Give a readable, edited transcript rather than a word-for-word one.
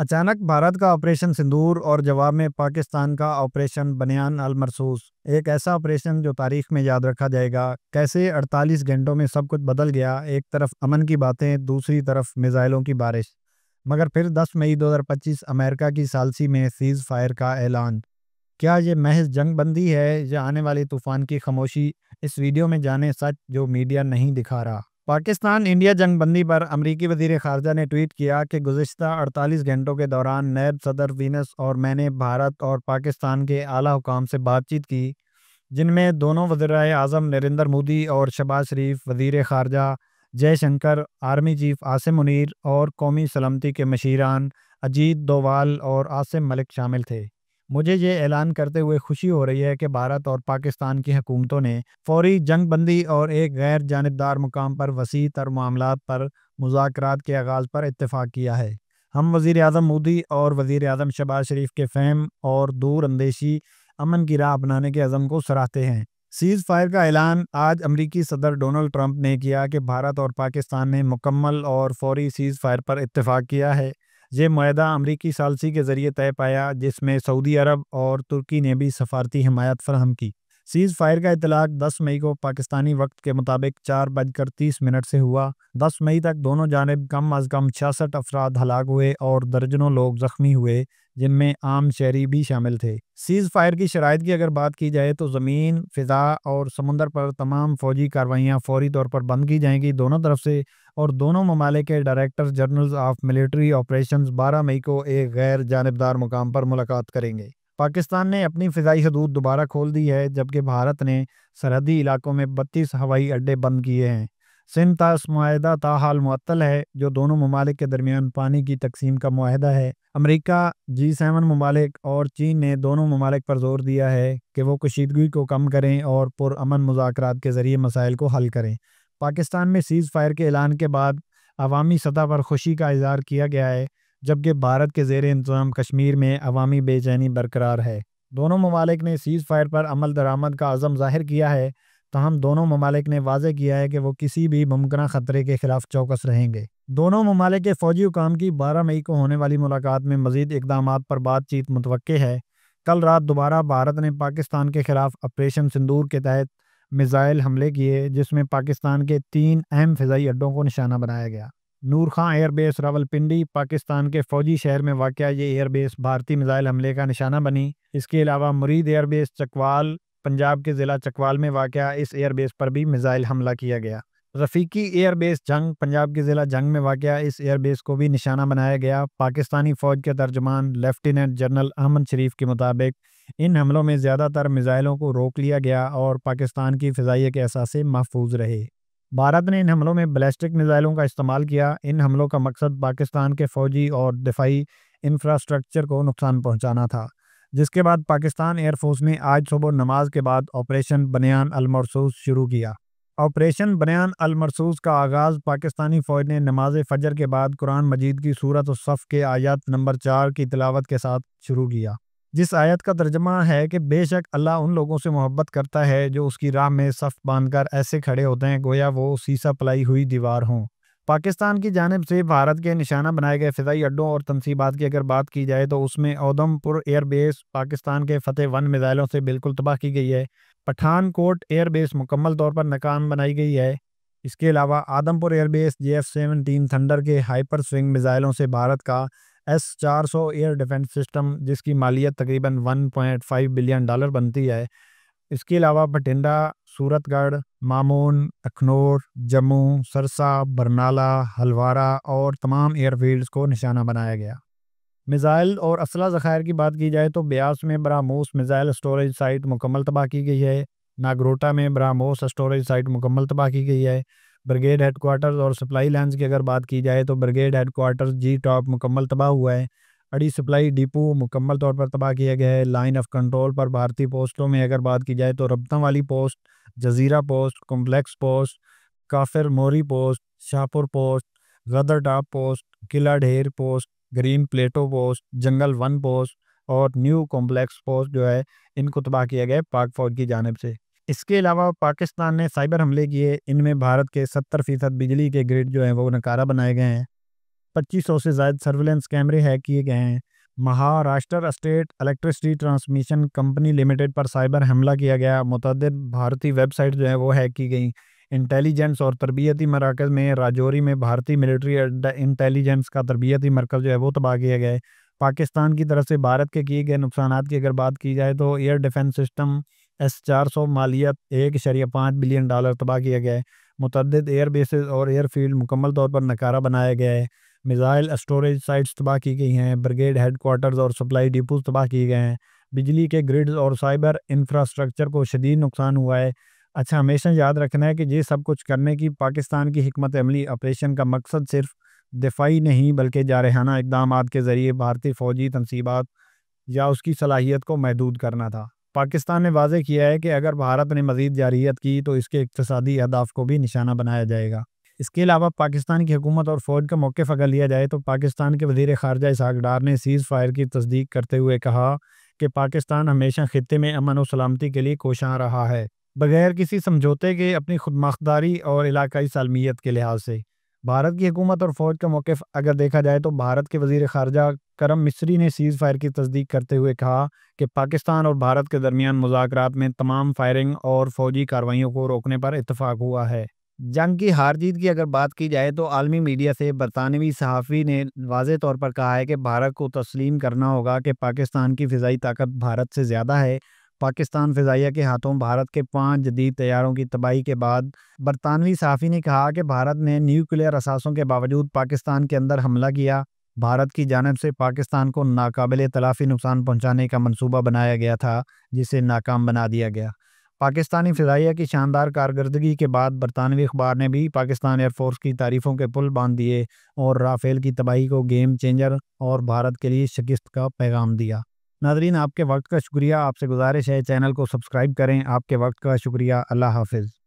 اچانک بھارت کا آپریشن سندور اور جواب میں پاکستان کا آپریشن بنیان المرصوص، ایک ایسا آپریشن جو تاریخ میں یاد رکھا جائے گا۔ کیسے 48 گھنٹوں میں سب کچھ بدل گیا، ایک طرف امن کی باتیں، دوسری طرف میزائلوں کی بارش۔ مگر پھر 10 مئی 2025 امریکہ کی ثالثی میں سیز فائر کا اعلان۔ کیا یہ محض جنگ بندی ہے یا آنے والے طوفان کی خاموشی؟ اس ویڈیو میں جانیں سچ جو میڈیا نہیں دکھا رہا۔ پاکستان انڈیا جنگ بندی پر امریکی وزیر خارجہ نے ٹویٹ کیا کہ گزشتہ 48 گھنٹوں کے دوران نیب صدر وینس اور میں نے بھارت اور پاکستان کے اعلیٰ حکام سے بات چیت کی، جن میں دونوں وزرائے اعظم نریندر مودی اور شہباز شریف، وزیر خارجہ جے شنکر، آرمی چیف عاصم منیر اور قومی سلامتی کے مشیران اجیت ڈووال اور عاصم ملک شامل تھے۔ مجھے یہ اعلان کرتے ہوئے خوشی ہو رہی ہے کہ بھارت اور پاکستان کی حکومتوں نے فوری جنگ بندی اور ایک غیر جانبدار مقام پر وسیع تر معاملات پر مذاکرات کے آغاز پر اتفاق کیا ہے۔ ہم وزیر اعظم مودی اور وزیر اعظم شہباز شریف کے فہم اور دور اندیشی امن کی راہ اپنانے کے عزم کو سراہتے ہیں۔ سیز فائر کا اعلان آج امریکی صدر ڈونلڈ ٹرمپ نے کیا کہ بھارت اور پاکستان نے مکمل اور فوری سیز فائر پر اتفاق کیا ہے۔ یہ معاہدہ امریکی ثالثی کے ذریعے طے پایا، جس میں سعودی عرب اور ترکی نے بھی سفارتی حمایت فراہم کی۔ سیز فائر کا اطلاق 10 مئی کو پاکستانی وقت کے مطابق 4:30 سے ہوا۔ 10 مئی تک دونوں جانب کم از کم 66 افراد ہلاک ہوئے اور درجنوں لوگ زخمی ہوئے، جن میں عام شہری بھی شامل تھے۔ سیز فائر کی شرائط کی اگر بات کی جائے تو زمین، فضا اور سمندر پر تمام فوجی کارروائیاں فوری طور پر بند کی جائیں گی دونوں طرف سے، اور دونوں ممالک کے director generals of military operations 12 مئی کو ایک غیر جانبدار مقام پر ملاقات کریں گے۔ پاکستان نے اپنی فضائی حدود دوبارہ کھول دی ہے، جبکہ بھارت نے سرحدی علاقوں میں 32 ہوائی اڈے بند کیے ہیں۔ سندھ طاس معاہدہ تاحال معطل ہے، جو دونوں ممالک کے درمیان پانی کی تقسیم کا معاہدہ ہے۔ امریکہ، G7 ممالک اور چین نے دونوں ممالک پر زور دیا ہے کہ وہ کشیدگی کو کم کریں اور پرامن مذاکرات کے ذریعے مسائل کو حل کریں۔ پاکستان میں سیز فائر کے اعلان کے بعد عوامی سطح پر خوشی کا اظہار کیا گیا ہے، جبکہ بھارت کے زیر انتظام کشمیر میں عوامی بے چینی برقرار ہے۔ دونوں ممالک نے سیز فائر پر عمل درآمد کا عزم ظاہر کیا ہے، تاہم دونوں ممالک نے واضح کیا ہے کہ وہ کسی بھی ممکنہ خطرے کے خلاف چوکس رہیں گے۔ دونوں ممالک کے فوجی حکام کی 12 مئی کو ہونے والی ملاقات میں مزید اقدامات پر بات چیت متوقع ہے۔ کل رات دوبارہ بھارت نے پاکستان کے خلاف آپریشن سندور کے تحت میزائل حملے کیے، جس میں پاکستان کے 3 اہم فضائی اڈوں کو نشانہ بنایا گیا۔ نور خان ایئر بیس راولپنڈی پاکستان کے فوجی شہر میں واقع یہ ایئر بیس بھارتی میزائل حملے کا نشانہ بنی۔ اس کے علاوہ مرید ایئر بیس چکوال پنجاب کے ضلع چکوال میں واقع اس ایئر بیس پر بھی میزائل حملہ کیا گیا۔ رفیقی ایئر بیس جنگ پنجاب کے ضلع جنگ میں واقع اس ایئر بیس کو بھی نشانہ بنایا گیا۔ پاکستانی فوج کے ترجمان لیفٹیننٹ جنرل احمد شریف کے مطابق ان حملوں میں زیادہ تر میزائلوں کو روک لیا گیا اور پاکستان کی فضائیہ کے اثاثے محفوظ رہے۔ بھارت نے ان حملوں میں بیلسٹک میزائلوں کا استعمال کیا۔ ان حملوں کا مقصد پاکستان کے فوجی اور دفاعی انفراسٹرکچر کو نقصان پہنچانا تھا، جس کے بعد پاکستان ایئر فورس نے آج صبح نماز کے بعد آپریشن بنیان المرصوص شروع کیا۔ آپریشن بنیان المرصوص کا آغاز پاکستانی فوج نے نماز فجر کے بعد قرآن مجید کی سورۃ الصف کے آیت نمبر 4 کی تلاوت کے ساتھ شروع کیا، جس آیت کا ترجمہ ہے کہ بے شک اللہ ان لوگوں سے محبت کرتا ہے جو اس کی راہ میں صف باندھ کر ایسے کھڑے ہوتے ہیں گویا وہ سیسہ پلائی ہوئی دیوار ہوں۔ پاکستان کی جانب سے بھارت کے نشانہ بنائے گئے فضائی اڈوں اور تنصیبات کی اگر بات کی جائے تو اس میں اودھم پور ایئر بیس پاکستان کے فتح 1 میزائلوں سے بالکل تباہ کی گئی ہے۔ پٹھان کوٹ ایئر بیس مکمل طور پر ناکام بنائی گئی ہے۔ اس کے علاوہ آدم پور ایئر بیس JF-17 تھنڈر کے ہائپر سونگ میزائلوں سے بھارت کا S-400 ایئر ڈیفنس سسٹم، جس کی مالیت تقریباً $1.5 بلین بنتی ہے۔ اس کے علاوہ بھٹنڈا، صورت گڑھ، مامون، اکھنور، جموں، سرسا، برنالہ، ہلوارہ اور تمام ایئر فیلڈز کو نشانہ بنایا گیا۔ میزائل اور اسلحہ ذخائر کی بات کی جائے تو بیاس میں براموس میزائل اسٹوریج سائٹ مکمل تباہ کی گئی ہے۔ ناگروٹا میں براموس اسٹوریج سائٹ مکمل تباہ کی گئی ہے۔ بریگیڈ ہیڈ کوارٹرز اور سپلائی لائنز کی اگر بات کی جائے تو بریگیڈ ہیڈ کوارٹرز جی ٹاپ مکمل تباہ ہوا ہے۔ اڑی سپلائی ڈپو مکمل طور پر تباہ کیا گیا ہے۔ لائن آف کنٹرول پر بھارتی پوسٹوں میں اگر بات کی جائے تو ربطہ والی پوسٹ، جزیرہ post, complex post, Kafir Mori post, Shahpur post, Ghadar top post, Qila Dher post, green Plato post, جنگل 1 پوسٹ اور نیو کمپلیکس پوسٹ جو ہے ان کو تباہ کیا گیا پاک فوج کی جانب سے۔ اس کے علاوہ پاکستان نے سائبر حملے کیے، ان میں بھارت کے 70% بجلی کے گرڈ جو ہیں وہ ناکارہ بنائے گئے ہیں۔ 2500 سے زائد سرویلنس کیمرے ہیک کیے گئے ہیں۔ Maharashtra state electricity transmission company limited پر سائبر حملہ کیا گیا۔ متعدد بھارتی ویب سائٹ جو ہیں وہ ہیک کی گئیں۔ انٹیلیجنس اور تربیتی مراکز میں راجوری میں بھارتی ملٹری انٹیلیجنس کا تربیتی مرکز جو ہے وہ تباہ کیا گیا ہے۔ پاکستان کی طرف سے بھارت کے کیے گئے نقصانات کی اگر بات کی جائے تو ایئر ڈیفنس سسٹم S-400 مالیت $1.5 بلین تباہ کیا گیا ہے۔ متعدد ایئر بیسز اور ایئر فیلڈ مکمل طور پر ناکارہ بنایا گیا ہے۔ میزائل اسٹوریج سائٹس تباہ کی گئی ہیں۔ بریگیڈ ہیڈ کوارٹرز اور سپلائی ڈیپوز تباہ کیے گئے ہیں۔ بجلی کے گریڈز اور سائبر انفراسٹرکچر کو شدید نقصان ہوا ہے۔ اچھا، ہمیشہ یاد رکھنا ہے کہ یہ سب کچھ کرنے کی پاکستان کی حکمت عملی آپریشن کا مقصد صرف دفاعی نہیں بلکہ جارحانہ اقدامات کے ذریعے بھارتی فوجی تنصیبات یا اس کی صلاحیت کو محدود کرنا تھا۔ پاکستان نے واضح کیا ہے کہ اگر بھارت نے مزید جارحیت کی تو اس کے اقتصادی اہداف کو بھی نشانہ بنایا جائے گا۔ اس کے علاوہ پاکستان کی حکومت اور فوج کا موقف اگر لیا جائے تو پاکستان کے وزیر خارجہ اسحاق ڈار نے سیز فائر کی تصدیق کرتے ہوئے کہا کہ پاکستان ہمیشہ خطے میں امن و سلامتی کے لیے کوشاں رہا ہے، بغیر کسی سمجھوتے کے اپنی خود مختاری اور علاقائی سالمیت کے لحاظ سے۔ بھارت کی حکومت اور فوج کا موقف اگر دیکھا جائے تو بھارت کے وزیر خارجہ کرم مصری نے سیز فائر کی تصدیق کرتے ہوئے کہا کہ پاکستان اور بھارت کے درمیان مذاکرات میں تمام فائرنگ اور فوجی کارروائیوں کو روکنے پر اتفاق ہوا ہے۔ جنگ کی ہار جیت کی اگر بات کی جائے تو عالمی میڈیا سے برطانوی صحافی نے واضح طور پر کہا ہے کہ بھارت کو تسلیم کرنا ہوگا کہ پاکستان کی فضائی طاقت بھارت سے زیادہ ہے۔ پاکستان فضائیہ کے ہاتھوں بھارت کے 5 جدید طیاروں کی تباہی کے بعد برطانوی صحافی نے کہا کہ بھارت نے نیوکلیئر اثاثوں کے باوجود پاکستان کے اندر حملہ کیا۔ بھارت کی جانب سے پاکستان کو ناقابل تلافی نقصان پہنچانے کا منصوبہ بنایا گیا تھا جسے ناکام بنا دیا گیا۔ پاکستانی فضائیہ کی شاندار کارکردگی کے بعد برطانوی اخبار نے بھی پاکستان ایئر فورس کی تعریفوں کے پل باندھ دیے اور رافیل کی تباہی کو گیم چینجر اور بھارت کے لیے شکست کا پیغام دیا۔ ناظرین، آپ کے وقت کا شکریہ۔ آپ سے گزارش ہے چینل کو سبسکرائب کریں۔ آپ کے وقت کا شکریہ۔ اللہ حافظ۔